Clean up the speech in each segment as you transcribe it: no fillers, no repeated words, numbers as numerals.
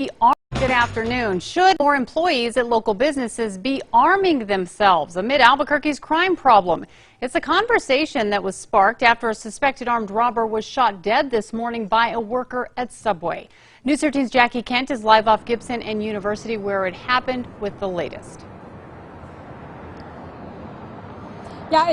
Good afternoon. Should more employees at local businesses be arming themselves amid Albuquerque's crime problem? It's a conversation that was sparked after a suspected armed robber was shot dead this morning by a worker at Subway. News 13's Jackie Kent is live off Gibson and University where it happened with the latest. Yeah,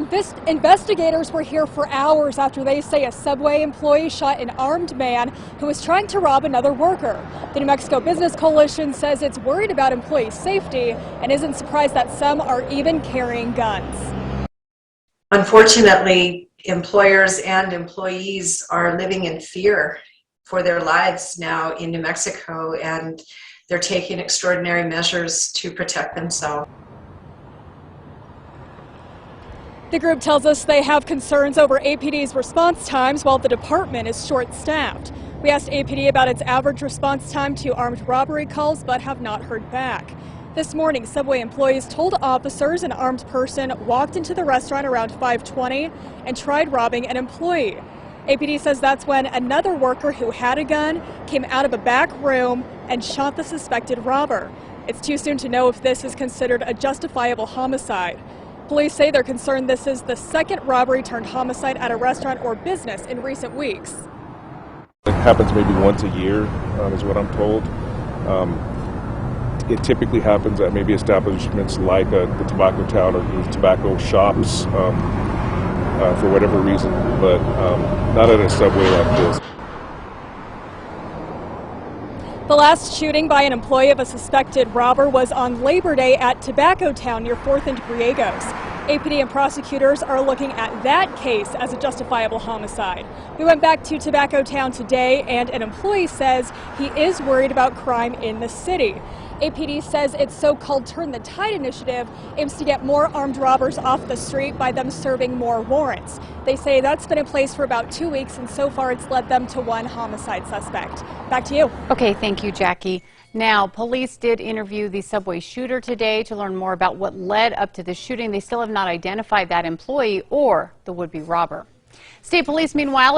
investigators were here for hours after they say a Subway employee shot an armed man who was trying to rob another worker. The New Mexico Business Coalition says it's worried about employee safety and isn't surprised that some are even carrying guns. Unfortunately, employers and employees are living in fear for their lives now in New Mexico, and they're taking extraordinary measures to protect themselves. The group tells us they have concerns over APD's response times while the department is short-staffed. We asked APD about its average response time to armed robbery calls, but have not heard back. This morning, Subway employees told officers an armed person walked into the restaurant around 5:20 and tried robbing an employee. APD says that's when another worker who had a gun came out of a back room and shot the suspected robber. It's too soon to know if this is considered a justifiable homicide. Police say they're concerned this is the second robbery turned homicide at a restaurant or business in recent weeks. It happens maybe once a year, is what I'm told. It typically happens at maybe establishments like the Tobacco Town or tobacco shops for whatever reason, but not at a Subway like this. The last shooting by an employee of a suspected robber was on Labor Day at Tobacco Town near 4th and Griegos. APD and prosecutors are looking at that case as a justifiable homicide. We went back to Tobacco Town today, and an employee says he is worried about crime in the city. APD says its so-called Turn the Tide initiative aims to get more armed robbers off the street by them serving more warrants. They say that's been in place for about 2 weeks, and so far it's led them to one homicide suspect. Back to you. Okay, thank you, Jackie. Now, police did interview the Subway shooter today to learn more about what led up to the shooting. They still have not identified that employee or the would-be robber. State police, meanwhile,